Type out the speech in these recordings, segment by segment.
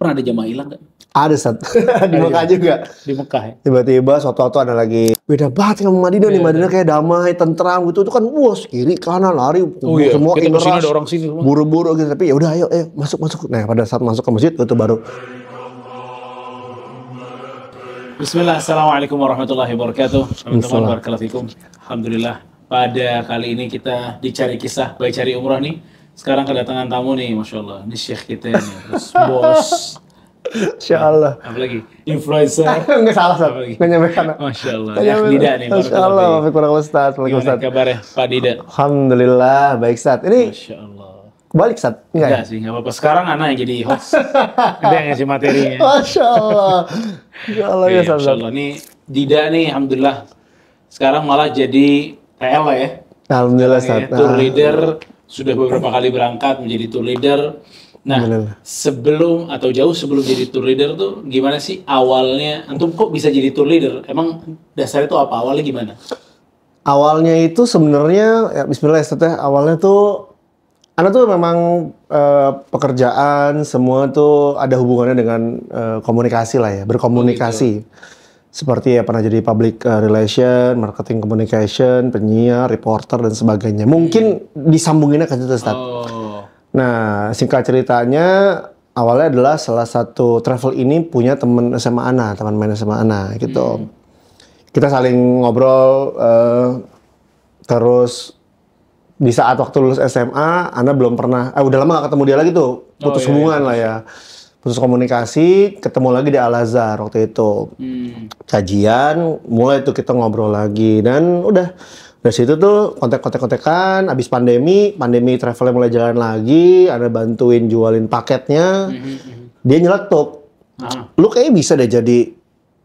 Pernah ada jamaah hilang nggak? Ada Ustaz. Di Mekah juga. Di Mekah ya? Tiba-tiba suatu ada lagi beda banget sama Madinah nih. Madinah kayak damai, tentram gitu. Itu kan kiri kanan lari semua kita kesini ingeras, ada orang sini semua. buru-buru gitu. Tapi ya udah ayo masuk. Nah, pada saat masuk ke masjid itu baru Bismillah, assalamualaikum warahmatullahi wabarakatuh. Teman-teman, barakallahu fikum. Alhamdulillah, pada kali ini kita dicari kisah baik cari umrah nih. Sekarang kedatangan tamu nih, masya Allah. Ini syekh kita nih, terus bos. Insya Allah. Apalagi influencer. Nggak salah Ustaz. Nggak nyampe sana. Masya Allah. Ya, Dida nih. Masya Allah. Waalaikumsalam Ustaz. Gimana kabarnya Pak Dida? Alhamdulillah baik Ustaz. Ini Masya Allah. Kebalik Ustaz? Enggak sih, nggak apa-apa. Sekarang Ana yang jadi host. Dia yang ngasih materinya. Masya Allah. Masya Allah ya Ustaz. Masya Allah. Ini Dida nih, alhamdulillah. Sekarang malah jadi TL lah ya. Alhamdulillah Ustaz. Tour leader. Sudah beberapa kali berangkat menjadi tour leader. Nah, sebelum atau jauh sebelum jadi tour leader tuh gimana sih awalnya? Antum kok bisa jadi tour leader? Emang dasarnya tuh apa? Awalnya gimana? Awalnya itu sebenarnya ya Bismillah ya, awalnya tuh Ana tuh memang pekerjaan semua tuh ada hubungannya dengan komunikasi lah ya, berkomunikasi. Seperti ya pernah jadi public relation, marketing communication, penyiar, reporter dan sebagainya. Mungkin disambunginnya ke situ Ustaz. Nah, singkat ceritanya awalnya adalah salah satu travel ini punya teman SMA Ana, teman main SMA Ana gitu. Kita saling ngobrol terus di saat waktu lulus SMA, Ana belum pernah udah lama gak ketemu dia lagi tuh. Putus hubungan lah ya. Putus komunikasi, ketemu lagi di Al-Azhar waktu itu. Kajian, mulai tuh kita ngobrol lagi dan udah dari situ tuh kontak-kontakan, abis pandemi travelnya mulai jalan lagi, Ana bantuin jualin paketnya, dia nyeletuk, lu kayaknya bisa deh jadi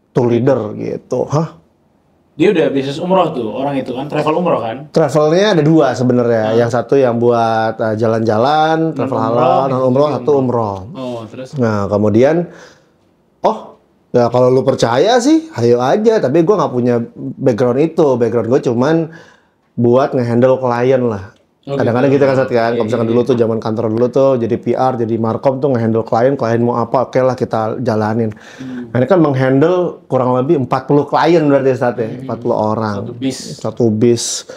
tour leader gitu, hah? Dia udah bisnis umroh tuh, orang itu kan, travel umroh kan? Travelnya ada dua sebenarnya, yang satu yang buat jalan-jalan, travel halal, non umroh, satu umroh. Oh, terus? Nah kemudian, ya kalau lu percaya sih, ayo aja. Tapi gue nggak punya background itu. Background gue cuman buat ngehandle klien lah. Kadang-kadang gitu kan, Sat, kan. Kalau misalkan dulu tuh zaman kantor dulu tuh jadi PR, jadi markom tuh ngehandle klien mau apa, oke lah kita jalanin. Nah ini kan menghandle kurang lebih 40 klien berarti Sat ya, 40 orang. Satu bis.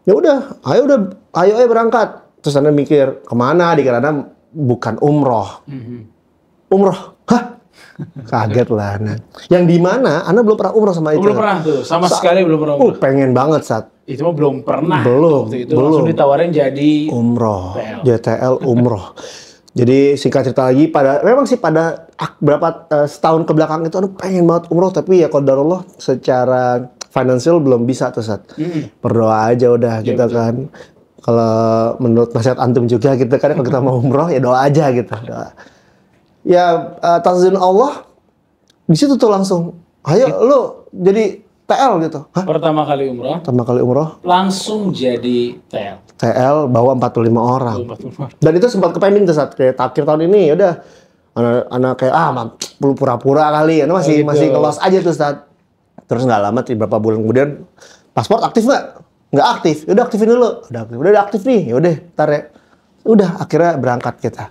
Ya udah, ayo berangkat. Terus Anda mikir, kemana? Karena bukan umroh. Umroh? Hah? Kaget lah. Nah. Yang di mana? Anda belum pernah umroh sama itu. Belum pernah tuh, sama sekali belum pernah umroh. Pengen banget Sat. Itu mah belum pernah. Belum. Waktu itu langsung ditawarin jadi umroh, JTL umroh. Jadi singkat cerita lagi memang sih pada berapa setahun ke belakang itu pengen banget umroh, tapi ya qadarullah secara finansial belum bisa tuh Sat. Berdoa aja udah gitu kan. Kalau menurut nasihat antum juga gitu kan, kalau kita mau umroh ya doa aja gitu. Doa. Ya tazin Allah di situ tuh langsung. Ayo lu jadi TL gitu. Hah? Pertama kali umroh. Langsung jadi TL bawa 45 orang. Dan itu sempat kepending tuh Saat kayak akhir tahun ini ya udah anak kayak pura-pura kali ya. Masih ngelos aja tuh Saat. Terus nggak lama beberapa bulan kemudian paspor aktif nggak aktif. Udah aktifin dulu. Udah aktif nih. Ya udah ntar ya. Udah akhirnya berangkat kita.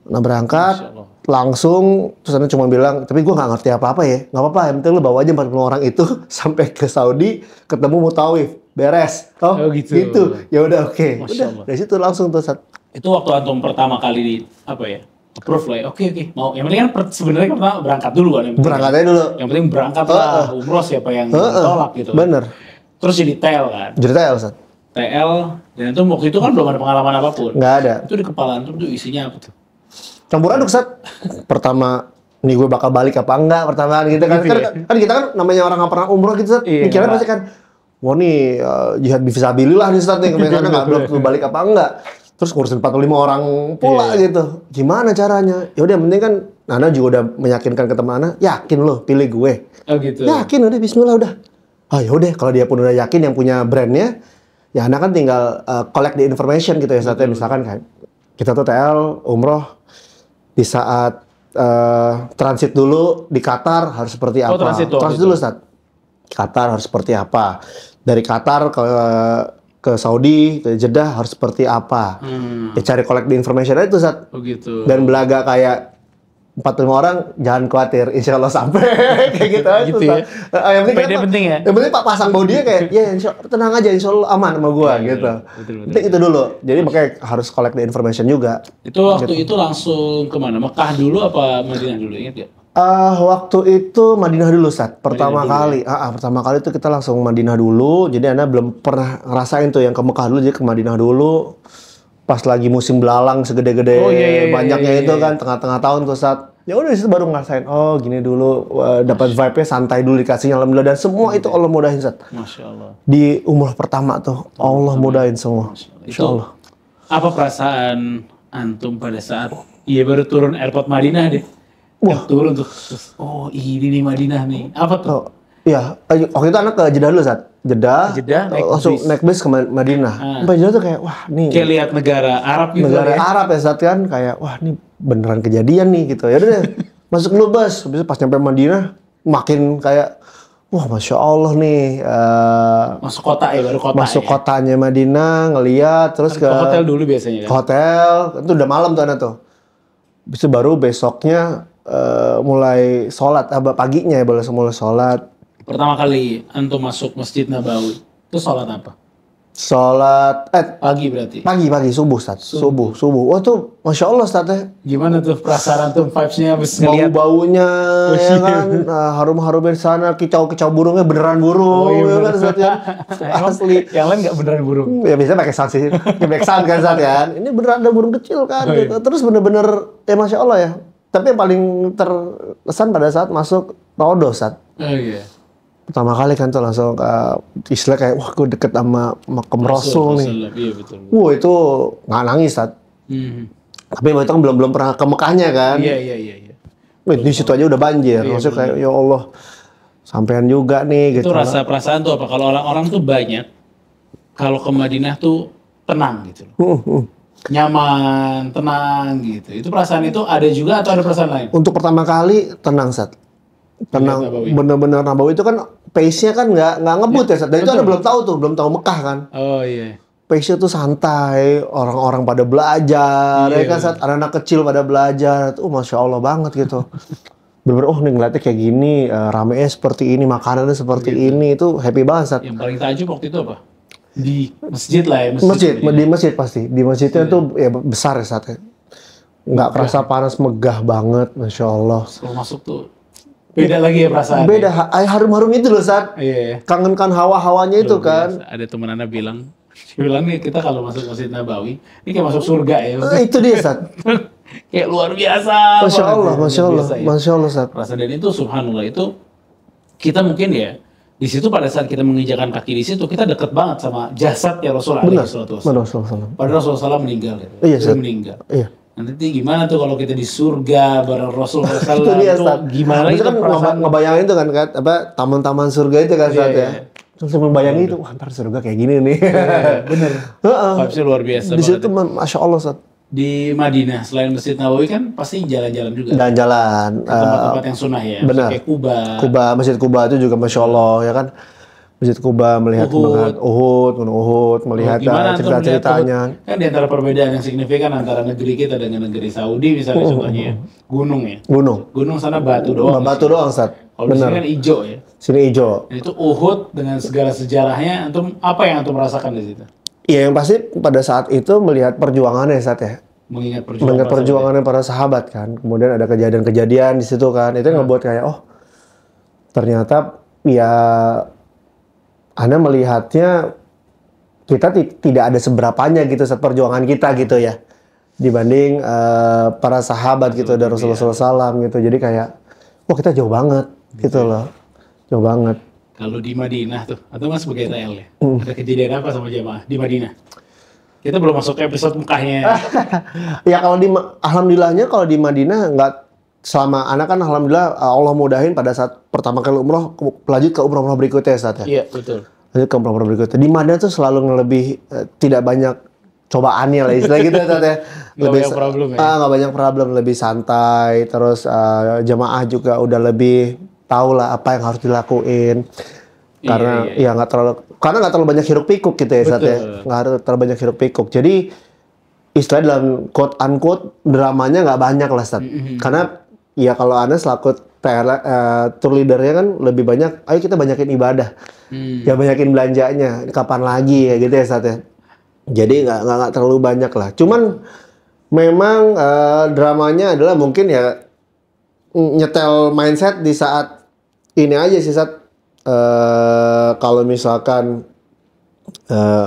Nah berangkat langsung terus Anda cuma bilang, tapi gue nggak ngerti apa-apa ya, nggak apa-apa, yang penting lu bawa aja 40 orang itu sampai ke Saudi ketemu Mutawif, beres. Gitu. Ya udah oke. Udah dari situ langsung tuh Sat. Itu waktu antum pertama kali approve lah ya. Oke. Mau yang penting kan sebenarnya pertama berangkat dulu kan. Berangkatnya dulu. Yang penting berangkat lah, umroh siapa yang tolak gitu. Bener. Terus jadi TL kan. Jadi TL Sat. TL dan itu waktu itu kan belum ada pengalaman apapun. Nggak ada. Itu di kepala antum tuh isinya apa tuh? Campur aduk Sat. Pertama, nih gue bakal balik apa enggak pertama gitu kan. Kan kita kan namanya orang nggak pernah umroh gitu Sat. Mikirnya pasti kan, wah nih jihad fisabilillah nih Sat nih. Kemana nggak belum balik apa enggak. Terus ngurusin 45 orang pula gitu. Gimana caranya? Ya udah yang penting kan Nana juga udah meyakinkan ke teman Nana, yakin lo pilih gue. Oh gitu. Yakin udah bismillah udah. Ya udah kalau dia pun udah yakin yang punya brandnya, ya Nana kan tinggal collect the information gitu ya Sat. Misalkan kan kita tuh TL umroh di saat transit dulu di Qatar harus seperti apa? Transit dulu Ustaz. Qatar harus seperti apa? Dari Qatar ke Saudi, ke Jeddah harus seperti apa? Ya cari collect the information aja tuh Ustaz. Oh gitu. Dan belaga kayak 45 orang jangan khawatir, insya Allah sampai kayak gitu aja. Gitu ya. Yang penting Pede penting ya. Yang penting Pak pasang bau dia kayak ya tenang aja, insya Allah aman sama gua gitu. Betul. Itu dulu. Jadi makanya harus collect the information juga. Itu waktu itu langsung kemana? Mekah dulu apa Madinah dulu, ingat gak? Waktu itu Madinah dulu, Sat. Pertama kali itu kita langsung Madinah dulu. Jadi Anda belum pernah ngerasain tuh yang ke Mekah dulu, jadi ke Madinah dulu. Pas lagi musim belalang segede-gede banyaknya itu kan tengah-tengah tahun tuh, Sat. Ya udah di situ baru ngerasain, oh gini dulu, dapat vibe-nya santai dulu dikasihnya, alhamdulillah. Dan semua itu Allah mudahin, Sat. Masya Allah. Di umroh pertama tuh Allah mudahin semua. Insya Allah. Apa perasaan antum pada saat baru turun airport Madinah deh? Wah, turun tuh. Oh, ini nih Madinah nih. Apa tuh? Iya, waktu itu anak ke Jeddah dulu, Sat. Jeddah langsung naik bis ke Madinah. Sampai Jeddah tuh kayak, wah nih. Kayak lihat negara Arab gitu. Negara Arab ya, Sat, kan. Kayak, wah nih beneran kejadian nih gitu. Ya udah deh, masuk dulu bus. Habis itu pas nyampe Madinah, makin kayak, wah Masya Allah nih. Masuk kota ya, baru kota masuk kotanya Madinah, ngeliat. Terus ke hotel dulu biasanya kan? Ke hotel, itu udah malam tuh anak tuh. Habis itu baru besoknya mulai sholat, paginya ya mulai sholat. Pertama kali antum masuk Masjid Nabawi, itu sholat apa? Sholat, pagi berarti? Pagi, subuh, Sat. Subuh. Wah tuh, Masya Allah, Sat. Gimana tuh perasaan antum, vibes-nya habis ngeliat? Bau-baunya, ya kan, harum-harum dari sana, kicau-kicau burungnya beneran burung, ya kan, Sat, ya. Asli. Yang lain nggak beneran burung? Ya biasanya pakai sound sih, back sound kan, Sat, kan. Ini beneran ada burung kecil kan, gitu. Terus bener-bener, ya Masya Allah ya. Tapi yang paling terkesan pada saat masuk Rodo, Sat. Oh iya. Pertama kali kan tuh langsung istilah kayak, wah gue deket sama makam Rasul nih. Iya, betul. Wah itu nggak nangis, Sat. Tapi waktu itu kan belum pernah ke Mekahnya kan. Iya. Wih, di situ aja udah banjir. Maksudnya kayak, ya Allah, sampean juga nih. Itu gitu. rasa perasaan tuh apa? Kalau orang-orang tuh banyak, kalau ke Madinah tuh tenang gitu. Nyaman, tenang gitu. Itu perasaan itu ada juga atau ada perasaan lain? Untuk pertama kali tenang, Sat. Tenang, bener-bener Nabawi itu kan pace-nya kan nggak ngebut ya, Sat. Dan itu ada belum tahu Mekah kan. Oh iya. Pace-nya tuh santai, orang-orang pada belajar, ya kan, Sat. Anak-anak kecil pada belajar, tuh Masya Allah banget gitu. Bener-bener, oh nih ngeliatnya kayak gini, ramenya seperti ini, makanannya seperti ini, itu happy banget, Sat. Yang paling takjub waktu itu apa? Di masjid lah ya, di masjid pasti. Di masjidnya tuh ya besar ya, Sat. Nggak kerasa panas, megah banget, Masya Allah. Kalau masuk tuh beda lagi ya perasaan. Beda, harum-harum itu loh, Sat. Iya. Kangen-kan hawa-hawanya itu kan. Ada teman anak bilang nih kita kalau masuk Masjid Nabawi, ini kayak masuk surga ya. Itu dia, Sat. Kayak luar biasa. Masya Allah, Sat. Perasaan dan itu subhanallah itu kita mungkin ya di situ pada saat kita menginjakan kaki di situ kita deket banget sama jasad ya Rasulullah. Benar. Padahal Rasulullah meninggal gitu. Iya, Sat. Meninggal. Iya. Nanti gimana tuh kalau kita di surga bareng Rasulullah itu dia, Sat. Gimana itu kan perasaan? ngebayangin tuh kan, apa taman-taman surga itu kan, Sat, ya. Terus membayangin itu, wah ntar surga kayak gini nih. Bener. Vibes-nya luar biasa. Di situ Masya Allah, Sat. Di Madinah selain Masjid Nabawi kan pasti jalan-jalan juga. Jalan-jalan. Tempat-tempat yang sunnah ya. Benar. Kayak Kuba. Masjid Kuba itu juga Masya Allah, ya kan. Masjid Kuba melihat Gunung Uhud, melihat cerita-ceritanya. Kan di antara perbedaan yang signifikan antara negeri kita dengan negeri Saudi misalnya contohnya gunung ya. Gunung sana batu doang. Batu doang, Sat. Kalau di sini kan hijau ya. Sini hijau. Itu Uhud dengan segala sejarahnya, apa yang antum rasakan di situ? Iya, yang pasti pada saat itu melihat perjuangannya, Sat, ya. Mengingat perjuangannya para sahabat kan. Kemudian ada kejadian-kejadian di situ kan. Itu yang ngebuat kayak, oh ternyata ya Anda melihatnya kita tidak ada seberapanya gitu saat perjuangan kita gitu ya dibanding para sahabat gitu dari Rasulullah SAW gitu. Jadi kayak wah kita jauh banget gitu loh, jauh banget. Kalau di Madinah tuh, atau mas sebagai TL ya, ada kejadian apa sama jamaah di Madinah? Kita belum masuk ke episode Mekahnya. Ya kalau alhamdulillahnya kalau di Madinah nggak selama anak kan alhamdulillah Allah mudahin pada saat pertama kali umroh lanjut ke umroh berikutnya saat ya. Iya betul. Lanjut ke umroh berikutnya. Di Madinah tuh selalu lebih tidak banyak cobaannya lah istilah gitu ya. Nggak banyak problem ya. Nggak banyak problem, lebih santai. Terus jamaah juga udah lebih tahu lah apa yang harus dilakuin. Karena ya nggak terlalu banyak hiruk pikuk gitu ya saat ya. Nggak terlalu banyak hiruk pikuk. Jadi istilah dalam quote unquote dramanya nggak banyak lah Sat. Karena ya kalau Anda selaku tour leadernya kan lebih banyak, ayo kita banyakin ibadah, ya banyakin belanjanya, kapan lagi ya gitu ya Ustaz ya. Jadi nggak terlalu banyak lah. Cuman memang dramanya adalah mungkin ya nyetel mindset di saat ini aja sih Ustaz. Kalau misalkan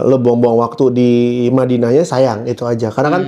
lo buang-buang waktu di Madinahnya sayang itu aja. Karena kan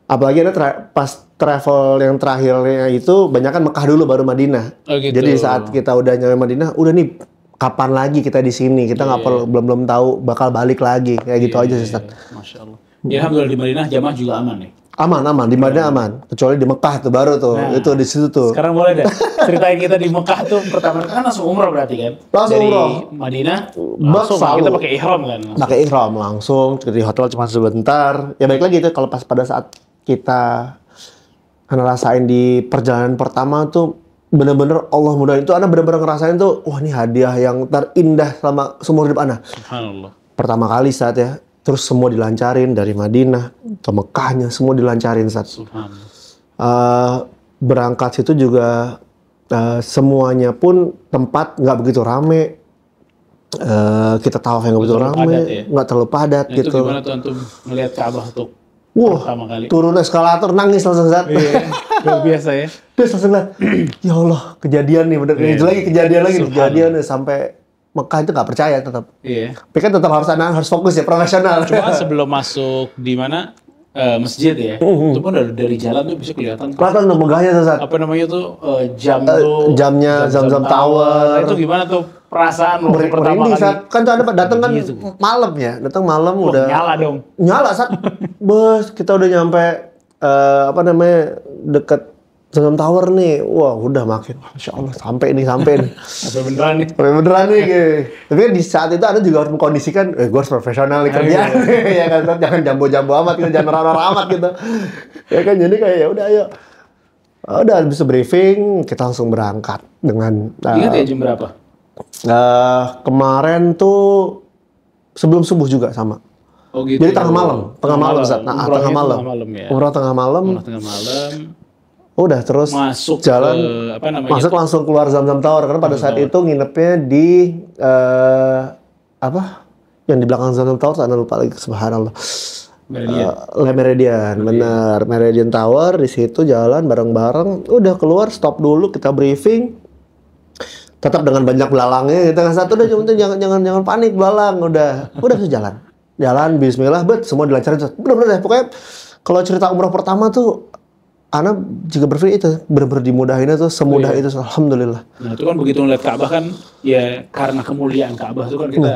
apalagi pas travel yang terakhirnya itu banyak kan Mekah dulu baru Madinah. Oh, gitu. Jadi saat kita udah nyampe Madinah, udah nih kapan lagi kita di sini? Kita nggak perlu belum tahu bakal balik lagi kayak gitu aja sih Ustaz. Masya Allah. Ya alhamdulillah di Madinah jamaah juga aman nih. Aman di Madinah aman. Kecuali di Mekah tuh baru tuh. Nah, itu di situ tuh. Sekarang boleh deh ceritain kita di Mekah tuh pertama kan langsung umroh berarti kan? Langsung dari umroh. Madinah langsung kita pakai ihram kan? Pakai ihram langsung di hotel cuma sebentar. Ya baik lagi itu kalau pas pada saat kita ngerasain di perjalanan pertama tuh bener-bener Allah mudahin itu Anda bener-bener ngerasain tuh wah ini hadiah yang terindah selama seumur hidup Anda. Subhanallah. Pertama kali saat ya, terus semua dilancarin dari Madinah ke Mekahnya semua dilancarin saat. Subhanallah. Berangkat situ juga semuanya pun tempat nggak begitu rame. Kita tahu yang nggak begitu rame, nggak terlalu padat nah, gitu. Itu gimana tuh antum ngelihat Ka'bah tuh? Wah, turun eskalator nangis langsung saat. Iya, luar biasa ya. Terus langsung lihat, ya Allah kejadian nih bener. Itu lagi kejadian nih sampai Mekah itu nggak percaya tetap. Iya. Tapi kan tetap harus fokus ya profesional. Cuma sebelum masuk di mana masjid ya, itu pun dari jalan tuh bisa kelihatan. Kelihatan tuh megahnya tuh saat. Apa namanya tuh jamnya Zamzam Tower. Itu gimana tuh perasaan lo pertama kali? Saat kan tuh ada datang kan malam ya, datang malam udah nyala dong. Nyala saat bos kita udah nyampe deket Zamzam Tower nih, wah udah makin, Masya Allah sampai nih. Sampai beneran nih. Gitu. Tapi di saat itu Anda juga harus mengkondisikan, gue harus profesional nih kerjaan, ya kan, jangan jambo-jambo amat, gitu, jangan norak-norak amat gitu, ya kan, jadi kayak ya udah ayo, udah bisa briefing, kita langsung berangkat dengan. Ingat ya jam berapa? Kemarin tuh sebelum subuh juga sama. Oh gitu. Jadi tengah malam Ustaz. Tengah malam. Umrah tengah malam. Udah terus masuk jalan masuk langsung keluar Zamzam Tower karena pada saat itu nginepnya di yang di belakang Zamzam Tower saya lupa lagi subhanallah. Meridian, benar. Meridian Tower di situ jalan bareng-bareng. Udah keluar stop dulu kita briefing. Tetap dengan banyak belalangnya kita satu udah jangan panik belalang udah bisa jalan bismillah semua dilancarin bener-bener pokoknya kalau cerita umroh pertama tuh Ana juga berpikir itu benar-benar dimudahinnya tuh semudah itu alhamdulillah. Nah itu kan begitu ngeliat Ka'bah kan ya karena kemuliaan Ka'bah itu kan kita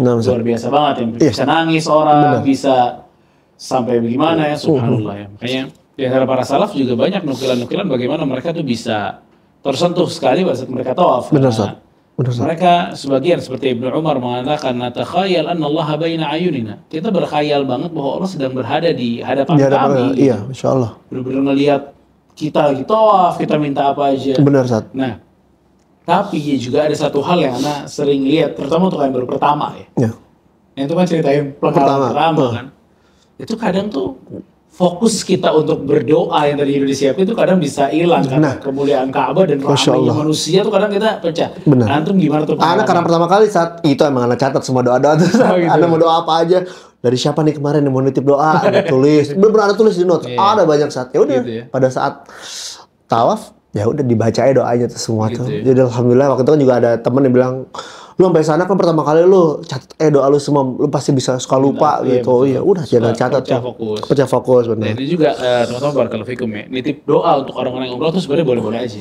luar biasa banget ya bisa nangis orang bisa sampai bagaimana ya subhanallah ya makanya di antara para salaf juga banyak nukilan-nukilan bagaimana mereka tuh bisa tersentuh sekali pada saat mereka tawaf. Benar Ustaz. Mereka sebagian seperti Ibnu Umar mengatakan natakhayal anna Allah baina ayunina. Kita berkhayal banget bahwa Allah sedang berada di hadapan kami. Iya, insyaallah. Benar-benar ngelihat kita lagi tawaf, kita minta apa aja. Benar, Ustaz. Nah, tapi juga ada satu hal yang Ana sering lihat, terutama untuk yang baru pertama ya. Iya. Yang itu kan ceritain pengalaman pertama kan. Itu kadang tuh fokus kita untuk berdoa yang tadi udah disiapin itu kadang bisa hilang karena kemuliaan Ka'bah dan ramainya manusia tuh kadang kita pecah. Benar. Antum gimana tuh? Karena pertama kali saat itu emang Ana catat semua doa-doa tuh. Gitu. Ana mau doa apa aja. Dari siapa nih kemarin yang mau nitip doa? Ada tulis. Benar-benar ada tulis di notes. Ada banyak saat. Ya udah. Gitu ya. Pada saat tawaf ya udah dibacain doanya tuh semua gitu tuh. Ya. Jadi alhamdulillah waktu itu kan juga ada teman yang bilang lu sampai sana kan pertama kali lu catat doa lu semua lu pasti bisa suka lupa gitu. Iya udah jangan catat pecah fokus benar. Nah, ini juga teman-teman barakallahu fikum ya. Nitip doa untuk orang-orang yang umroh tuh sebenarnya boleh-boleh aja.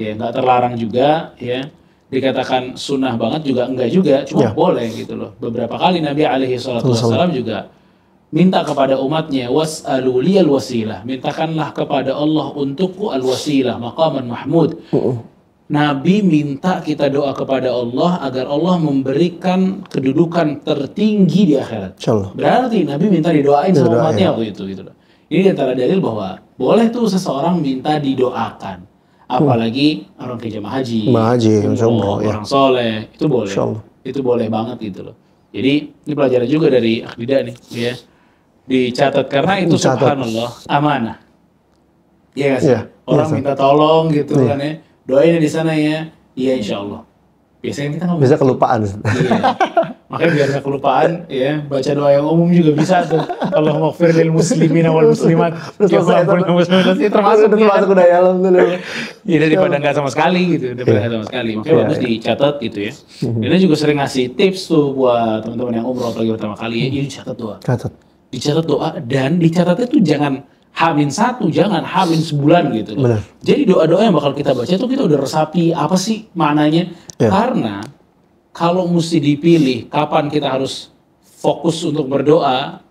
Ya enggak terlarang juga ya. Dikatakan sunnah banget juga enggak juga, cuma boleh gitu loh. Beberapa kali Nabi alaihi salatu wasallam juga minta kepada umatnya was'alu liyal wasilah, mintakanlah kepada Allah untukku al-wasilah maqaman mahmud. Nabi minta kita doa kepada Allah agar Allah memberikan kedudukan tertinggi di akhirat. Berarti Nabi minta didoain sama umatnya waktu itu gitu loh. Ini antara dalil bahwa boleh tuh seseorang minta didoakan. Apalagi orang ke jemaah haji, orang soleh, itu boleh. Itu boleh banget gitu loh. Jadi ini pelajaran juga dari Aqidah nih ya. Dicatat karena itu subhanallah amanah. Iya nggak sih? Orang minta tolong gitu kan ya, doain di sana ya. Iya insya Allah. Biasanya kita nggak Bisa kelupaan. Iya. Makanya biar nggak kelupaan, ya baca doa yang umum juga bisa tuh. Allahumma ighfir lil muslimin wal muslimat. Ya termasuk udah ya, alhamdulillah. Iya, daripada nggak sama sekali gitu, daripada nggak sama sekali. Makanya bagus dicatat gitu ya. Dan juga sering ngasih tips tuh buat teman-teman yang umroh apalagi pertama kali ya, jadi dicatat doa. Dicatat doa dan dicatatnya tuh jangan H-1, jangan H- sebulan gitu loh. Benar. Jadi doa-doa yang bakal kita baca tuh kita udah resapi apa sih maknanya. Karena kalau mesti dipilih kapan kita harus fokus untuk berdoa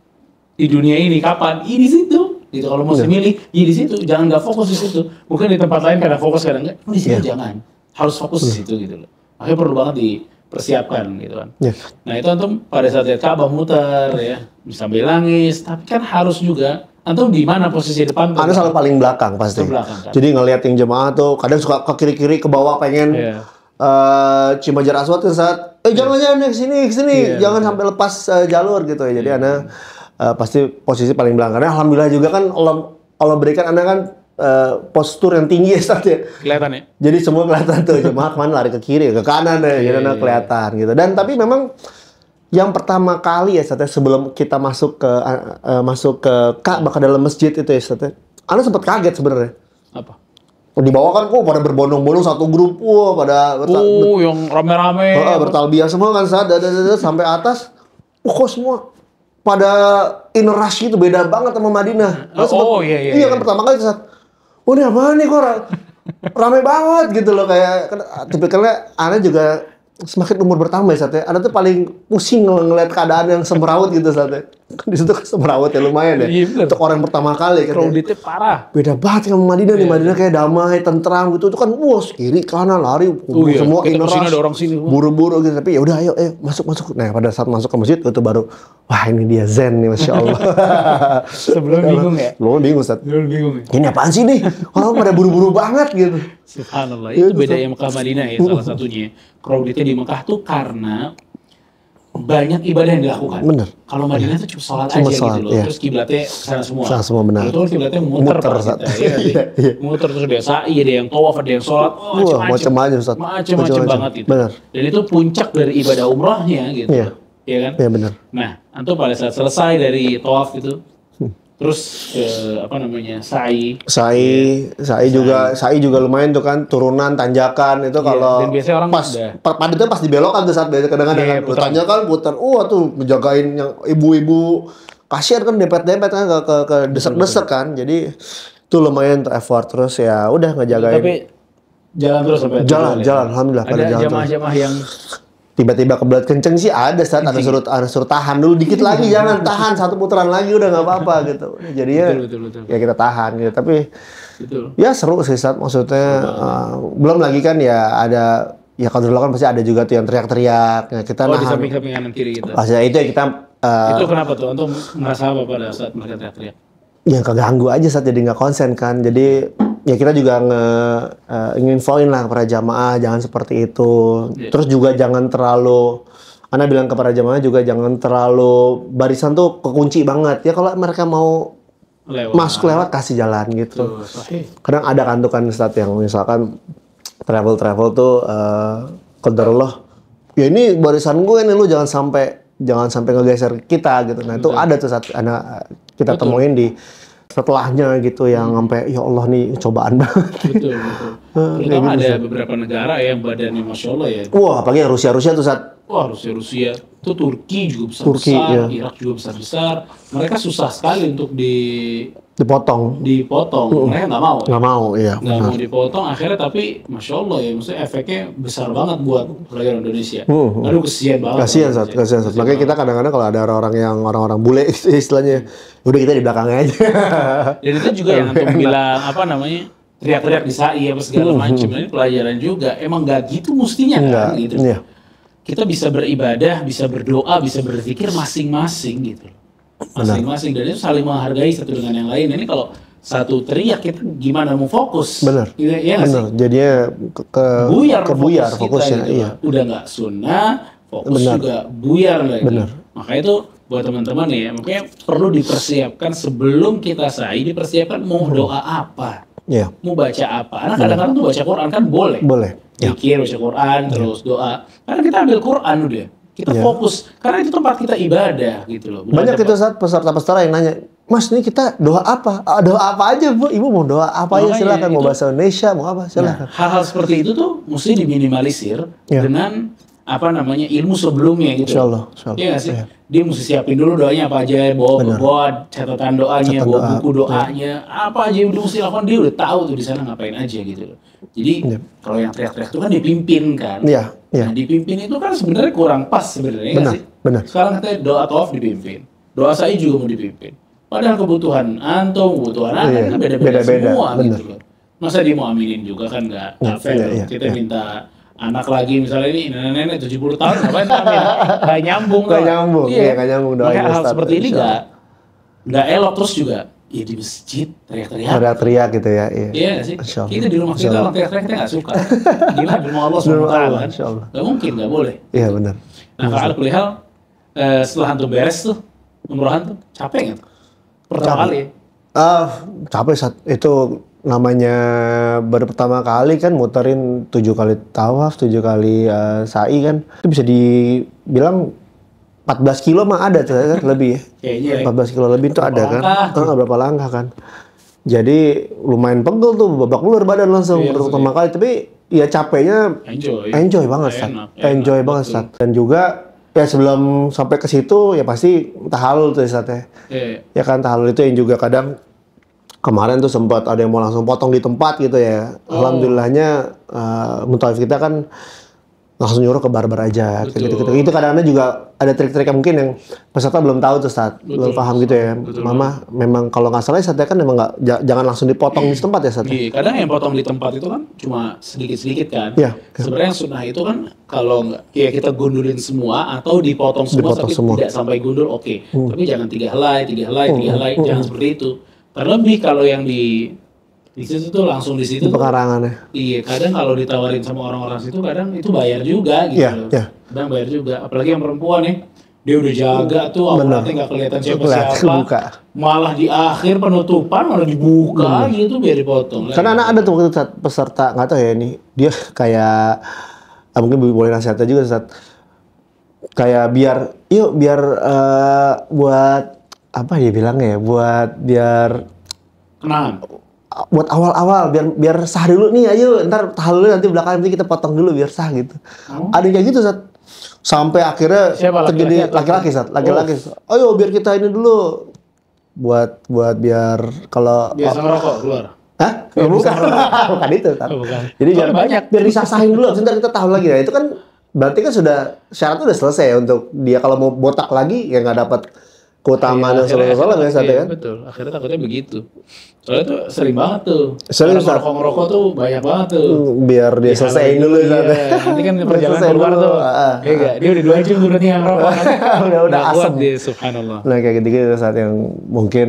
di dunia ini, kapan? Di situ. Gitu. Kalau mesti milih, di situ. Jangan nggak fokus di situ. Mungkin di tempat lain kadang fokus kadang enggak. Di situ jangan. Harus fokus di situ gitu loh. Makanya perlu banget dipersiapkan gitu kan. Nah itu antum pada saat lihat Ka'bah muter ya, sambil nangis, tapi kan harus juga antum di mana posisi depan? Anda selalu paling belakang pasti. Belakang, kan? Jadi ngelihat yang jemaah tuh kadang suka ke kiri-kiri ke bawah pengen Cimajar Aswad tuh saat jangan ke sini jangan sampai lepas jalur gitu ya. Jadi Anda pasti posisi paling belakang. Karena alhamdulillah juga kan Allah berikan Anda kan postur yang tinggi ya Ustaz ya. Kelihatan ya. Jadi semua kelihatan tuh jemaah kemana lari ke kiri ke kanan ya. Jadi Anda kelihatan gitu. Dan tapi memang yang pertama kali ya Ustaz, sebelum kita masuk ke Ka'bah ke dalam masjid itu ya Ustaz, Anda sempat kaget sebenarnya. Apa? Di bawah kan pada berbondong-bondong satu grup, pada yang rame-rame, bertalbiyah semua kan Ustaz, sampai atas, kok semua pada inner rush itu beda banget sama Madinah. Iya kan pertama kali Ustaz. Ini apa nih kok rame banget gitu loh, kayak tipikalnya Anda juga semakin umur bertambah ya Ustaz ya, Anda tuh paling pusing ngeliat keadaan yang semrawut gitu Ustaz ya. Di situ kan semrawut ya lumayan ya. Untuk orang pertama kali kan. Crowdednya parah. Beda banget sama Madinah nih. Madinah kayak damai, tentram gitu. Itu kan kiri kanan lari semua inner rush. Buru-buru gitu. Tapi ya udah ayo masuk. Nah, pada saat masuk ke masjid itu baru wah ini dia zen nih Masya Allah. Sebelum bingung ya? Sebelum bingung Ustaz. Ya? Ini apaan sih nih? Orang pada buru-buru banget gitu. Subhanallah. Itu beda yang Mekah Madinah ya salah satunya. Crowdednya di Mekah tuh karena banyak ibadah yang dilakukan. Bener. Kalau Madinah tuh cuma sholat aja gitu loh. Terus kiblatnya kesana semua. Kesana semua benar. Itu kan kiblatnya muter muter terus ada sa'i, ada yang tawaf, ada yang sholat. Macam-macam Ustaz. Macam-macam banget itu. Benar. Dan itu puncak dari ibadah umrahnya gitu. Iya kan? Iya benar. Nah, antum pada saat selesai dari tawaf itu, terus sa'i juga lumayan tuh kan, turunan tanjakan itu kalau dan biasanya orang padatnya pas dibelokan tuh saat kadang-kadang tanjakan putar tuh ngejagain yang ibu-ibu kasihan kan dempet-dempet kan ke desek-desek kan, jadi itu lumayan tuh effort. Terus ya udah ngejagain, tapi jalan terus sampai jalan alhamdulillah pada ada jamaah-jamaah yang tiba-tiba kebelat kenceng sih ada saat ada suruh tahan dulu dikit lagi, jangan tahan satu putaran lagi udah nggak apa-apa gitu. Jadinya betul. Ya kita tahan gitu, tapi ya seru sih saat maksudnya belum lagi kan ya ada ya kalau dulu kan pasti ada juga tuh yang teriak-teriak. Ya, kita di samping kanan kiri kita. Pasti itu ya kita. Itu kenapa tuh? Antum ngerasa apa pada saat mereka teriak-teriak? Ya keganggu aja saat jadi nggak konsen kan. Jadi ya kita juga nginfoin lah kepada jamaah jangan seperti itu. Terus juga jangan terlalu, Anda bilang kepada jamaah juga jangan terlalu barisan tuh kekunci banget. Ya kalau mereka mau masuk lewat kasih jalan gitu. Kadang ada kan tuh kan Ustaz yang misalkan travel tuh qadarullah. Ya ini barisan gue nih, lu jangan sampai ngegeser kita gitu. Nah itu ada tuh saat kita temuin di setelahnya gitu yang sampai ya Allah nih cobaan banget. Betul. Terutama ada beberapa negara yang badannya Masya Allah ya. Wah apalagi yang Rusia tuh saat. Wah Rusia itu Turki juga besar-besar, Irak juga besar-besar. Mereka susah sekali untuk dipotong. Mereka nggak mau. Nggak mau, iya. Nggak mau dipotong akhirnya, tapi Masya Allah ya, maksudnya efeknya besar banget buat pelajar Indonesia. Aduh kesian banget. Kasian Sat. Makanya kita kadang-kadang kalau ada orang-orang bule istilahnya, udah kita di belakangnya aja. Dan itu juga yang antum bilang teriak-teriak di sa'i apa segala macam. Ini pelajaran juga. Emang nggak gitu mestinya kan gitu. Iya. Kita bisa beribadah, bisa berdoa, bisa berzikir masing-masing gitu. Masing-masing, dan itu saling menghargai satu dengan yang lain. Ini kalau satu teriak kita gimana mau fokus? Benar. Iya benar. Jadinya kebuyar fokusnya. Gitu. Iya. Udah nggak sunnah, fokus juga buyar lagi. Benar. Makanya itu buat teman-teman nih ya, makanya perlu dipersiapkan sebelum kita sa'i, dipersiapkan mau doa apa. Iya. Mau baca apa? Anak kadang-kadang tuh baca Quran kan boleh. Boleh. Ya. Zikir, baca Quran, terus doa. Karena kita ambil Quran udah. Kita Iya. fokus. Karena itu tempat kita ibadah gitu loh. Bukan Banyak tempat- itu saat peserta-peserta yang nanya, Mas, ini kita doa apa? Ah, doa apa aja, Bu? Ibu mau doa apa aja? Makanya Silakan. Mau itu- bahasa Indonesia, mau apa? Nah, Silakan. hal-hal seperti itu tuh mesti diminimalisir Iya. dengan apa namanya ilmu sebelumnya gitu. Insya Allah, insya Allah. Iya nggak sih? Iya. Dia mesti siapin dulu doanya apa aja, bawa catatan doanya, Catatan bawa doa. buku doanya, apa aja yang dia mesti lakukan, dia udah tahu tuh di sana ngapain aja gitu loh. Jadi Iya. kalau yang teriak-teriak itu kan dipimpin kan. Iya, iya. Nah, dipimpin itu kan sebenarnya kurang pas sebenarnya nggak Benar, sih? benar. Sekarang katanya doa tawaf dipimpin, doa sa'i juga mau dipimpin. Padahal kebutuhan antum, kebutuhan anak Iya, kan beda-beda beda-beda, semua benar. gitu loh. Masa dia mau aminin juga kan nggak fair iya, loh. iya, Kita iya. minta anak lagi misalnya ini nenek-nenek 70 tahun ngapain amin? Nggak nyambung. Nggak tau. nyambung, iya, nggak nyambung doanya, Makanya hal Ustaz. seperti ini Insya nggak elok terus juga. Ya di masjid teriak-teriak. Teriak-teriak gitu ya. Iya. Iya nggak sih? Insya Allah. Kita di rumah Insya kita Allah. orang teriak-teriak kita nggak suka. Gila di rumah Allah Di rumah SWT Allah, kan. insya Allah. Nggak mungkin, nggak boleh. Iya, benar. Nah kalau kulihal setelah antum beres tuh umrohan tuh capek nggak? Pertama Capek. kali ya? Capek saat itu namanya baru pertama kali kan muterin 7 kali tawaf, 7 kali sa'i kan. Itu bisa dibilang 14 kilo mah ada tuh kan, lebih ya. Kayaknya ya. 14 kilo lebih itu ada kan. langkah? Berapa langkah kan. Jadi lumayan pegel tuh, babak belur badan langsung Iya, baru pertama kali. Tapi ya capeknya enjoy banget, Sat. Enak, Enjoy enak, banget, betul. Sat. Dan juga ya sebelum sampai ke situ ya pasti tahalul tuh, Sat ya. Iya. Ya kan tahalul itu yang juga kadang kemarin tuh sempat ada yang mau langsung potong di tempat gitu ya. Alhamdulillahnya mutawif kita kan langsung nyuruh ke barber aja kayak Betul. gitu-gitu. Itu kadang-kadang juga ada trik-trik yang mungkin yang peserta belum tahu tuh saat belum Betul. paham gitu ya. Betul. Mama memang kalau nggak salah saatnya kan memang nggak jangan langsung dipotong di tempat ya saat. Iya, kadang yang potong di tempat itu kan cuma sedikit-sedikit kan. Iya. Sebenarnya yang sunnah itu kan kalau nggak, ya kita gundulin semua atau dipotong semua Dipotong tapi semua. tidak sampai gundul, oke. Tapi jangan 3 helai, 3 helai, 3 helai, jangan seperti itu. Terlebih kalau yang di situ tuh langsung di situ. Di pekarangannya. Iya, kadang kalau ditawarin sama orang-orang situ kadang itu bayar juga gitu. Iya, loh. iya. Kadang bayar juga, apalagi yang perempuan nih. Dia udah jaga tuh, Benar. auratnya nggak kelihatan Kelihatan, siapa-siapa. kebuka. Malah di akhir penutupan malah dibuka gitu biar dipotong. Karena anak ada tuh waktu itu saat peserta nggak tahu ya ini dia kayak mungkin boleh nasihatnya juga saat kayak biar buat apa ya bilangnya ya biar Kenapa? buat awal-awal biar sah dulu nih, ayo ntar tahalul nanti belakangan nanti kita potong dulu biar sah gitu. Ada yang kayak gitu Sat. Sampai akhirnya Siapa, terjadi laki-laki laki-laki Sat, laki-laki. Ayo biar kita ini dulu buat biar kalau Biasa ngerokok keluar. Hah? Bukan. Bukan itu Sat. Oh, bukan. Jadi biar Soalnya banyak. biar disasahin dulu, sebentar kita tahu lagi. Nah, itu kan berarti kan sudah syaratnya udah selesai ya untuk dia kalau mau botak lagi ya nggak dapat keutamaan yang Akhirnya- selalu ya Sat ya iya, kan. Betul, akhirnya takutnya begitu. Soalnya tuh sering banget tuh. Sering, Orang Ustaz. ngerokok tuh banyak banget tuh. Biar dia selesaiin dulu Iya, Sat. nanti kan perjalanan Selesai keluar dulu. tuh. Iya enggak? Dia udah 2 jam berarti yang ngerokok. Udah Nggak kuat asem. dia, subhanallah. Nah kayak gitu-gitu saat yang mungkin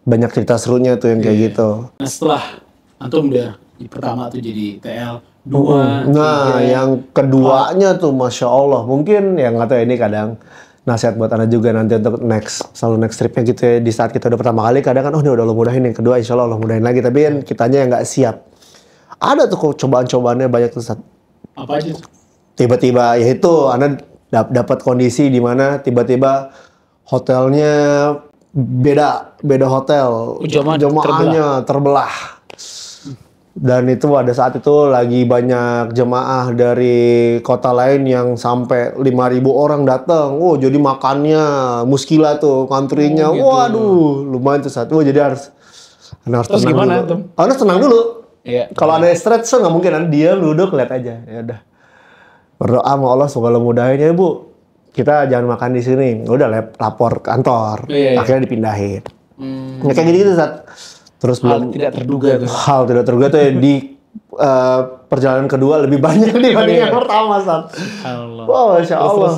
banyak cerita serunya tuh yang kayak Iya. gitu. Nah setelah antum udah di pertama tuh jadi TL 2, Nah yang keduanya tuh Masya Allah. Mungkin yang nggak tahu ya, ini kadang nasihat buat Anda juga nanti untuk selalu next tripnya gitu ya. Di saat kita udah pertama kali kadang kan, oh ini udah Allah mudahin. Yang kedua insya Allah Allah mudahin lagi. Tapi kan kitanya yang nggak siap. Ada tuh kok cobaan-cobaannya banyak tuh Sat. apa aja? Tiba-tiba ya itu Anda dapat kondisi di mana tiba-tiba hotelnya beda hotel, jemaahnya terbelah. Dan itu pada saat itu lagi banyak jemaah dari kota lain yang sampai 5.000 orang datang. Oh, jadi makannya muskilah tuh, kantrinya. Oh, gitu. Waduh, lumayan tuh satu. Jadi harus Terus tenang gimana, dulu. Tom? Harus tenang dulu. Iya. Kalau ada stres nggak mungkin, nanti dia duduk lihat aja. Ya udah. Berdoa sama Allah semoga Allah mudahin ya Bu. Kita jangan makan di sini. Udah lapor ke kantor. Iya, iya. Akhirnya dipindahin. Hmm, Ya, kayak gitu saat terus hal belum tidak terduga tuh. hal tidak terduga tuh ya di perjalanan kedua lebih banyak dibanding Iya. yang pertama saat. Allah. Wow, Masya Allah.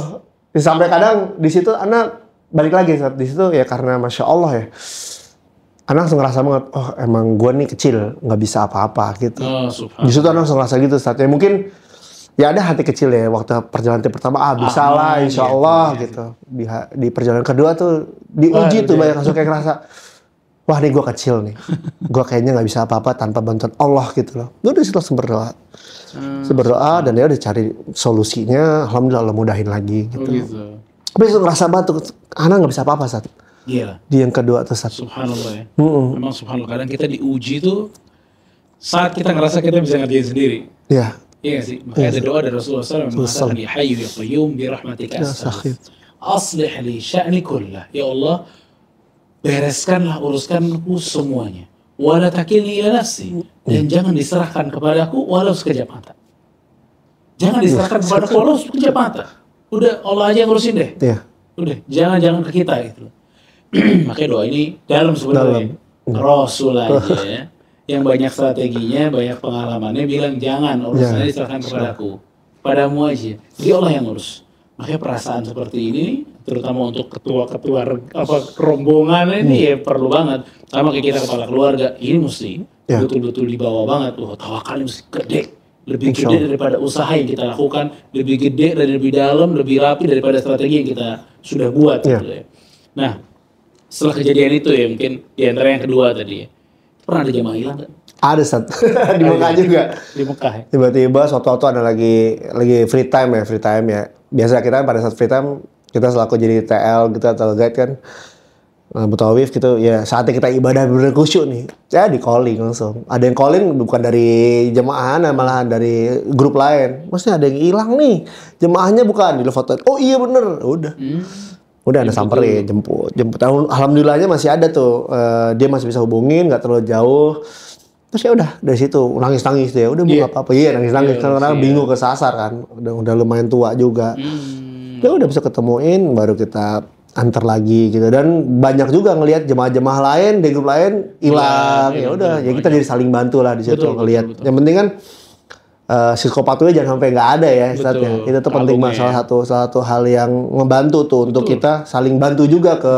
Sampai kadang di situ anak balik lagi saat di situ ya karena Masya Allah ya. Anak langsung ngerasa banget, oh emang gue nih kecil, nggak bisa apa-apa gitu. Oh, Di subhanallah. situ anak langsung ngerasa gitu saatnya. Mungkin ya ada hati kecil ya waktu perjalanan pertama, bisa lah Aman, insya gitu, Allah ya. gitu. Di perjalanan kedua tuh diuji Wah, tuh udah. banyak langsung kayak ngerasa, wah nih gue kecil nih, gue kayaknya nggak bisa apa-apa tanpa bantuan Allah gitu loh. Gue udah situ langsung berdoa, dan dia udah cari solusinya. Alhamdulillah Allah mudahin lagi gitu. Tapi itu ngerasa banget tuh, anak nggak bisa apa-apa saat. Gila. Di yang kedua tuh saat. Subhanallah ya. Memang subhanallah, kadang kita diuji tuh saat kita ngerasa kita bisa ngerjain sendiri. Iya. Iya sih. Makanya ada doa dari Rasulullah SAW yang mengatakan, ya hayyu ya qayyum bi rahmatika astaghfir. Aslih li sya'ni kullah. Ya Allah, bereskanlah uruskanku semuanya. Wala takilni ila nafsi. Dan jangan diserahkan kepadaku walau sekejap mata. Jangan diserahkan kepadaku walau sekejap mata. Udah Allah aja yang ngurusin deh. Iya. Udah, jangan ke kita gitu. Makanya doa ini dalam sebenarnya. Rasul aja ya, yang banyak strateginya, banyak pengalamannya bilang jangan urusannya diserahkan kepadaku, padamu aja. Jadi Allah yang ngurus. Makanya perasaan seperti ini, terutama untuk ketua-ketua rombongan ini ya perlu banget. Sama kayak kita kepala keluarga, ini mesti betul-betul dibawa banget. Tawakalnya mesti gede. Lebih gede daripada usaha yang kita lakukan, lebih gede dan lebih dalam, lebih rapi daripada strategi yang kita sudah buat gitu ya. Nah, setelah kejadian itu ya mungkin di antara yang kedua tadi ya, pernah ada jamaah hilang nggak? Ada saat di Mekah juga. Di Mekah ya? Tiba-tiba suatu ada lagi free time ya. Biasa kita pada saat free time kita selaku jadi TL gitu atau guide kan, mutawif gitu ya, saatnya kita ibadah bener khusyuk nih, ya di calling langsung. Ada yang calling bukan dari jemaah, malahan dari grup lain. Maksudnya ada yang hilang nih, jemaahnya bukan, di foto. Oh iya bener, udah ada samperin, jemput. Alhamdulillahnya masih ada tuh, dia masih bisa hubungin, nggak terlalu jauh. Terus ya udah dari situ nangis dia, udah bukan apa-apa, nangis karena bingung kesasar kan, udah lumayan tua juga. Ya udah bisa ketemuin, baru kita antar lagi gitu. Dan banyak juga ngelihat jemaah-jemaah lain di grup lain hilang. Ya udah, ya kita jadi saling bantu lah di situ ngelihat. Yang penting kan psikopatnya jangan sampai nggak ada ya Ustadznya. Itu tuh penting banget, salah satu hal yang membantu tuh untuk kita saling bantu juga ke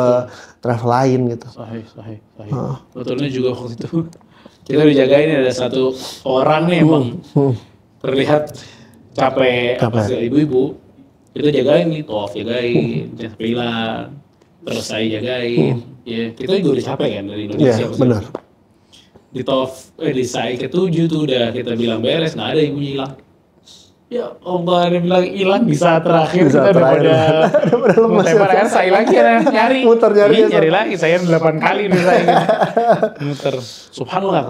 travel lain gitu. Sahih. Betulnya juga waktu itu kita dijagain ada satu orang nih emang terlihat capek apa sih ibu-ibu. Kita jagain nih, tawaf jagain, sampai hilang, terus saya jagain. Ya, kita juga udah capek kan dari Indonesia. Iya, benar. Di tawaf, di sai ke-7 tuh udah kita bilang beres, nggak ada ibunya hilang. Ya Allah, dia bilang hilang di saat terakhir. Kita daripada lemas. Kan saya lagi nyari. Muter nyari lagi, saya 8 kali udah saya muter. Subhanallah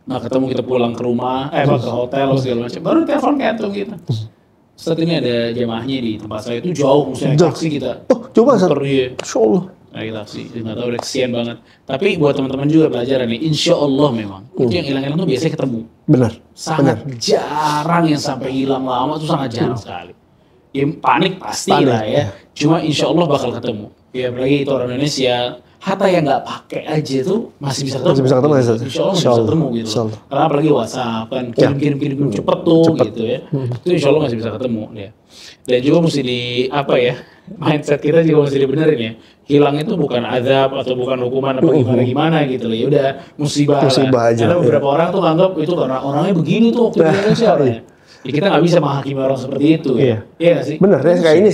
nggak ketemu, kita pulang ke rumah, ke hotel, segala macam. Baru telepon kayak tuh gitu. Saat ini ada jemaahnya di tempat saya itu jauh, mesti naik taksi kita. Oh, coba Masya Allah. Naik taksi, nggak tahu udah kesian banget. Tapi buat teman-teman juga pelajaran nih, insya Allah memang. Itu yang hilang-hilang tuh biasanya ketemu. Benar. Sangat jarang yang sampai hilang lama tuh, sangat jarang sekali. Ya panik pasti lah ya. Cuma insya Allah bakal ketemu. Ya apalagi itu orang Indonesia. Hatta yang nggak pakai aja tuh masih bisa ketemu. Insya Allah masih bisa ketemu gitu. Karena apalagi WhatsApp kan kirim cepet tuh gitu ya. Itu insya Allah masih bisa ketemu ya. Dan juga mesti mindset kita juga mesti dibenerin ya. Hilang itu bukan azab atau bukan hukuman apa gimana gitu loh. Ya udah musibah aja. Karena beberapa orang tuh nganggap itu karena orangnya begini tuh waktu di Indonesia orangnya. Ya kita nggak bisa menghakimi orang seperti itu ya. Iya nggak sih? Bener ya, kayak ini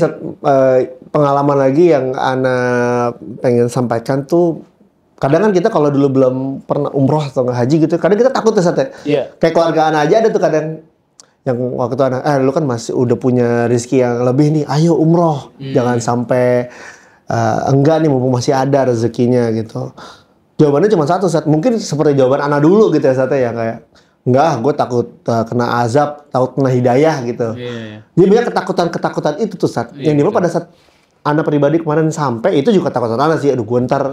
pengalaman lagi yang Ana pengen sampaikan tuh. Kadang kan kita kalau dulu belum pernah umroh atau haji gitu, kadang kita takut tuh kayak keluarga Ana aja ada tuh kadang yang waktu itu Ana, lu kan masih udah punya rezeki yang lebih nih, ayo umroh, jangan sampai enggak nih mumpung masih ada rezekinya gitu. Jawabannya cuma satu, mungkin seperti jawaban Ana dulu gitu ya ya kayak enggak, gue takut kena azab, takut kena hidayah gitu. Jadi banyak ketakutan itu tuh yang dimana pada saat Ana pribadi kemarin sampai itu juga ketakutan Ana sih, aduh gue ntar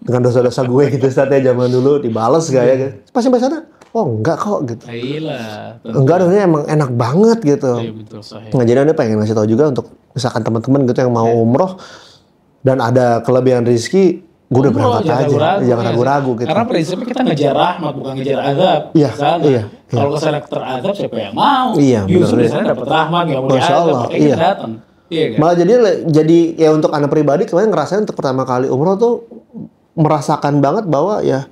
dengan dosa-dosa gue gitu ya zaman dulu dibales gak ya gitu. Pas sampai sana, oh enggak kok gitu. Enggak dong, ini emang enak banget gitu. Nah jadi Ana pengen ngasih tahu juga untuk misalkan teman-teman gitu yang mau umroh dan ada kelebihan rezeki, gue udah berangkat aja, jangan ragu-ragu gitu. Karena prinsipnya kita ngejar rahmat, bukan ngejar azab. Iya. Kalau kesana terazab, siapa yang mau? Iya, justru di sana dapat rahmat, nggak mau diazab, makanya kita datang. Iya, kan? Malah jadi ya untuk Ana pribadi kemarin ngerasain untuk pertama kali umroh tuh merasakan banget bahwa ya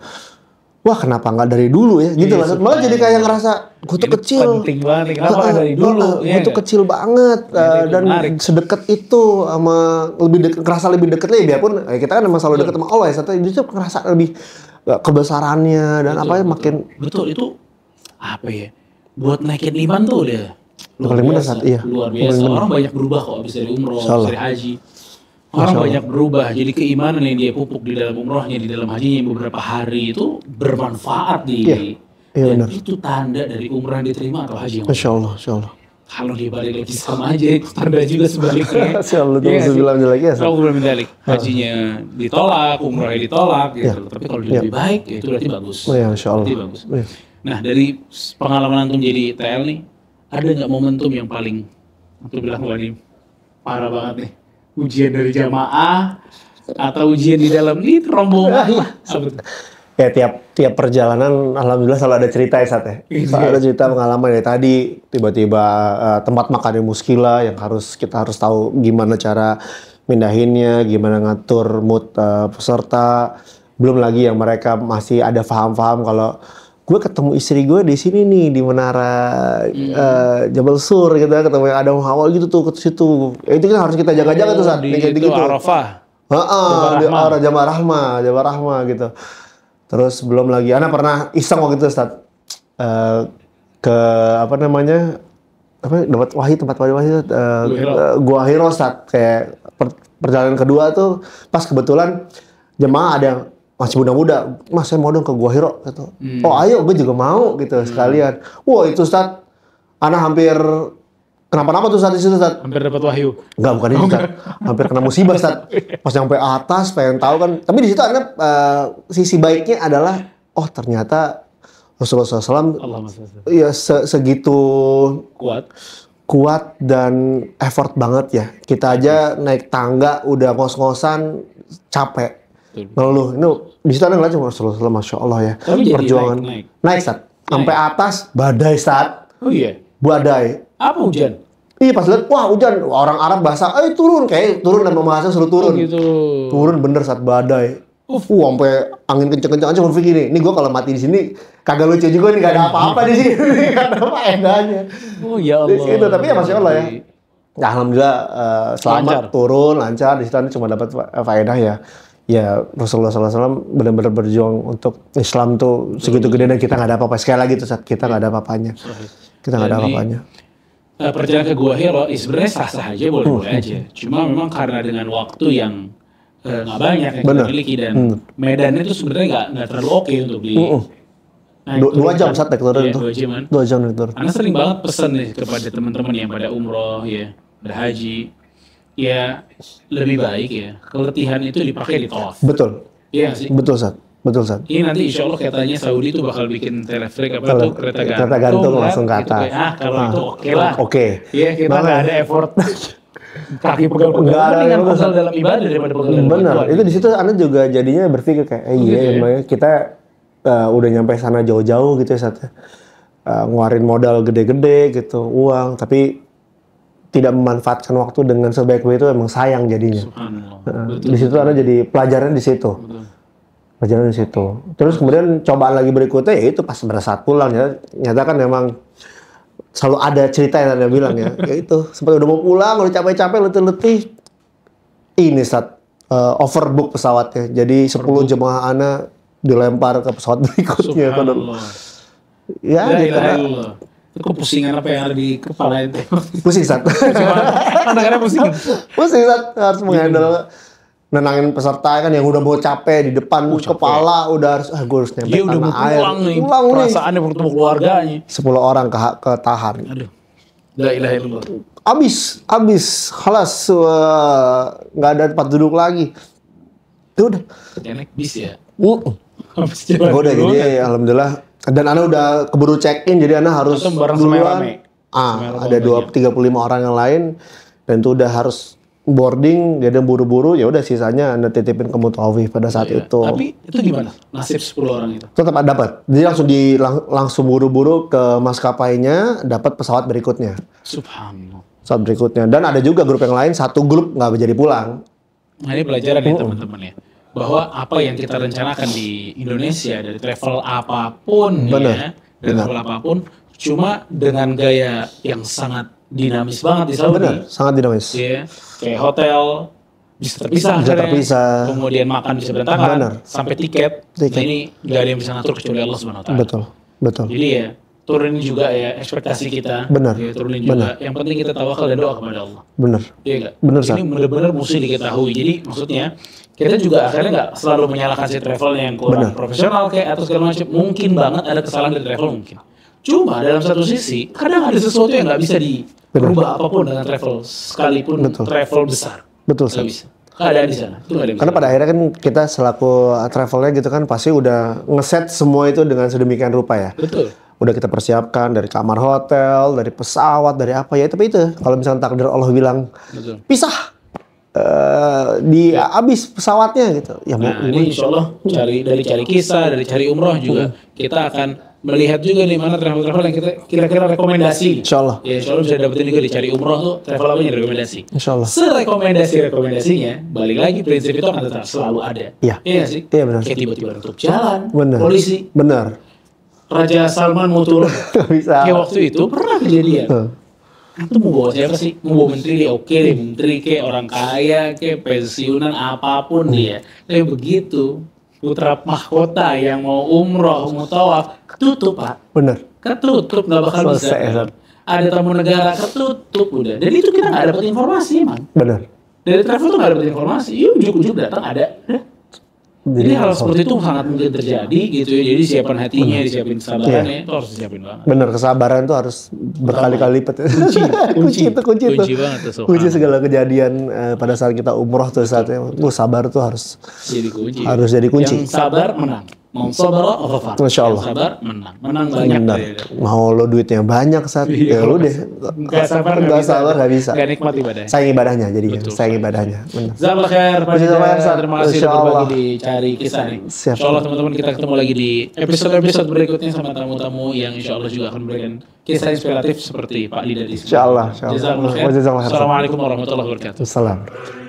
wah kenapa nggak dari dulu ya gitu lah. Malah jadi kayak ngerasa gue tuh kecil. Penting banget, kenapa nggak dari dulu? Gue tuh kecil banget dan sedekat itu sama ngerasa lebih deket lah ya, biarpun kita kan memang selalu deket sama Allah ya, satu justru ngerasa lebih kebesarannya dan makin betul itu apa ya? Buat naikin iman tuh udah luar biasa. Orang banyak berubah kok abis dari umroh, abis dari haji. Orang banyak berubah, jadi keimanan yang dia pupuk di dalam umrohnya, di dalam hajinya beberapa hari itu bermanfaat dan itu tanda dari umrah yang diterima atau haji yang Masya Allah. kalau dibalik lagi sama aja, itu tanda juga sebaliknya. Masya Allah, belum balik. Hajinya ditolak, umrahnya ditolak, gitu. Tapi kalau dia lebih baik, ya itu berarti bagus. Masya Allah. Berarti bagus. Nah, dari pengalaman antum jadi TL nih, ada nggak momentum yang paling antum bilang wah ini parah banget nih? Ujian dari jamaah atau ujian di dalam nih rombongan lah. Ya tiap perjalanan alhamdulillah selalu ada cerita ya Sat ya. Selalu ada cerita pengalaman ya, tadi tiba-tiba tempat makan di Muskila yang kita harus tahu gimana cara mindahinnya, gimana ngatur mood peserta. Belum lagi yang mereka masih ada paham-paham kalau gue ketemu istri gue di sini nih di menara Jabal Sur gitu, ketemu yang ada Hawal gitu tuh ke situ. Itu kan harus kita jaga-jaga tuh saat kayak gitu. Arafah. Di arah Jabal Rahmah gitu. Terus belum lagi Ana pernah iseng waktu itu Ustaz ke dapat tempat wahyu Gua Hiro Ustaz, kayak perjalanan kedua tuh pas kebetulan jemaah ada masih muda-muda, Mas saya mau dong ke Gua Hiro gitu. Oh ayo, gue juga mau gitu sekalian. Wah itu Ustaz, Ana hampir kenapa-napa tuh saat di situ Ustaz. Hampir dapat wahyu. Enggak, bukan itu Ustaz. Hampir kena musibah Ustaz. Pas sampai atas pengen tahu kan. Tapi di situ Ana sisi baiknya adalah ternyata Rasulullah SAW ya segitu kuat dan effort banget ya. Kita aja naik tangga udah ngos-ngosan capek. Ngeluh. Ini di situ Ana ngeliat cuma Rasulullah, Masya Allah ya. Perjuangan. Naik Ustaz. Sampai atas badai Ustaz. Oh iya. Badai. Apa hujan? Iya pas lihat wah hujan, orang Arab bahasa, turun dan membahasnya suruh turun. Gitu. Turun bener saat badai. Sampai angin kenceng-kenceng aja berpikir nih gue kalau mati di sini kagak lucu juga nih, gak ada apa-apa di sini, gak ada faedahnya. Oh ya Allah. Itu tapi ya Masya Allah ya. Ya alhamdulillah selamat turun lancar, di situ cuma dapat faedah ya. Ya Rasulullah SAW benar-benar berjuang untuk Islam tuh segitu gede dan kita nggak ada apa-apa. Sekali lagi tuh saat kita nggak ada apa-apanya. Kita nggak ada apa-apanya. Perjalanan ke Gua Hiro sebenarnya sah-sah aja, boleh-boleh aja. Cuma memang karena dengan waktu yang nggak banyak yang kita miliki dan medannya itu sebenarnya nggak terlalu oke untuk di. Nah, 2 jam saat naik turun itu. 2 jam naik turun. Karena sering banget pesan nih kepada teman-teman yang pada umroh ya, berhaji. Ya lebih baik ya keletihan itu dipakai di tawaf. Betul. Iya sih. Betul Sat. Ini nanti insya Allah katanya Saudi tuh bakal bikin teleferik kereta gantung langsung ke atas. Kalau itu oke lah. Oke. Iya kita nggak ada effort. Kaki pegal-pegal dengan pegal dalam ibadah daripada pegal dalam benar. Itu di situ Anda juga jadinya berpikir kayak emangnya kita udah nyampe sana jauh-jauh gitu ya Sat. Ngeluarin modal gede-gede gitu, uang, tapi tidak memanfaatkan waktu dengan sebaik-baik itu emang sayang jadinya. Di situ Anda jadi pelajaran di situ. Pelajaran di situ. Terus kemudian cobaan lagi berikutnya ya itu pas pada saat pulang ya. Nyata kan memang selalu ada cerita yang Anda bilang ya. Ya itu sempat udah mau pulang, udah capek-capek, letih-letih. Ini saat overbook pesawatnya. Jadi 10 jemaah Anda dilempar ke pesawat berikutnya. Ya gitu. Itu kepusingan apa yang ada di kepala itu? Pusing Sat. Kadang-kadang pusing. Pusing Sat, harus menghandle nenangin peserta kan yang udah mau capek di depan kepala udah harus gue harus nyampe dia udah mau pulang nih. Perasaannya bertemu keluarganya. 10 orang ketahan. Aduh. La ilaha illallah. Abis, halas nggak ada tempat duduk lagi. Itu udah. Naik bis ya. Udah jadi alhamdulillah. Dan Ana udah keburu check-in, jadi Ana harus duluan. Ada 35 orang yang lain, dan itu udah harus boarding, jadi buru-buru. Ya udah sisanya Ana titipin ke Mutawif pada saat itu. Tapi itu gimana? Nasib 10 orang itu? Tetap dapat. Jadi langsung buru-buru ke maskapainya, dapat pesawat berikutnya. Subhanallah. Pesawat berikutnya. Dan ada juga grup yang lain, satu grup nggak jadi pulang. Nah ini pelajaran ya teman-teman ya. bahwa apa yang kita rencanakan di Indonesia dari travel apapun Benar. dari travel apapun, cuma dengan gaya yang sangat dinamis banget di Saudi. Benar, sangat dinamis. Ya, kayak hotel bisa terpisah, Bisa akhirnya. terpisah. Kemudian makan bisa berantakan, Benar. sampai tiket. Nah, ini nggak ada yang bisa ngatur kecuali Allah Subhanahu Wa Taala. Betul, betul. Jadi ya turunin juga ya ekspektasi kita. Benar. Ya, turunin juga. Yang penting kita tawakal dan doa kepada Allah. Benar. Iya nggak? Benar, Ini benar-benar mesti diketahui. Jadi maksudnya kita juga akhirnya nggak selalu menyalahkan si travelnya yang kurang profesional kayak atau segala macam. Mungkin banget ada kesalahan dari travel mungkin. Cuma dalam satu sisi kadang ada sesuatu yang nggak bisa dirubah apapun dengan travel, sekalipun travel besar. Betul, Nggak bisa. Keadaan di sana. Itu nggak ada yang Karena bisa. pada akhirnya kan kita selaku travelnya gitu kan pasti udah ngeset semua itu dengan sedemikian rupa ya. Betul. Udah kita persiapkan dari kamar hotel, dari pesawat, dari apa ya. Tapi itu kalau misalnya takdir Allah bilang Betul. pisah, di habis pesawatnya gitu. Ya mau Nah, ini insya Allah dari cari kisah, dari cari umroh juga kita akan melihat juga nih mana travel-travel yang kita kira-kira rekomendasi. Insya Allah. Ya, insya Allah bisa dapetin juga di cari umroh tuh travel apa yang rekomendasi. Insya Allah. Serekomendasi-rekomendasinya, balik lagi prinsip itu akan tetap selalu ada. Iya. Iya nggak sih? Iya, benar. Kayak tiba-tiba nutup jalan, Benar. polisi, Benar. Raja Salman mau turun. Gak bisa. Kayak waktu itu pernah kejadian. Itu mau bawa siapa sih? Mau bawa menteri dia oke deh, menteri kayak orang kaya, kayak pensiunan apapun dia. Tapi begitu putra mahkota yang mau umroh, mau tawaf, ketutup Pak. Benar. Ketutup, nggak bakal bisa. Selesai. Ada tamu negara ketutup udah. Dan itu kita nggak dapat informasi emang. Benar. Dari travel tuh nggak dapat informasi. Yuk ujuk-ujuk datang ada. Udah. Jadi hal seperti itu sangat mungkin terjadi gitu ya. Jadi siapin hatinya, disiapin kesabarannya, itu harus disiapin banget. Benar, kesabaran tuh harus berkali-kali lipat. Kunci itu. Kunci banget tuh. Kunci segala kejadian pada saat kita umroh tuh saatnya. Sabar tuh harus Jadi kunci. harus jadi kunci. Yang sabar menang. Mau sabar ghafar. Masya Allah. Yang sabar menang. Menang banyak. Benar. Ya. Mau lo duitnya banyak saat Iya, ya lu deh. Nggak sabar nggak bisa. Nggak nikmat ibadahnya. Sayang ibadahnya jadinya. Betul. Sayang ibadahnya. Benar. Jazakallah khair Pak Jazakallah Jidar. khair, Ustaz. Terima kasih Insya sudah Allah. berbagi di Cari Kisah nih. Siap. Insya Allah teman-teman kita ketemu lagi di episode-episode berikutnya sama tamu-tamu yang insya Allah juga akan memberikan kisah inspiratif seperti Pak Lida di sini. Insya Allah. Jazakallah khair. Jazakallah khair. Assalamualaikum warahmatullahi wabarakatuh. Wassalam.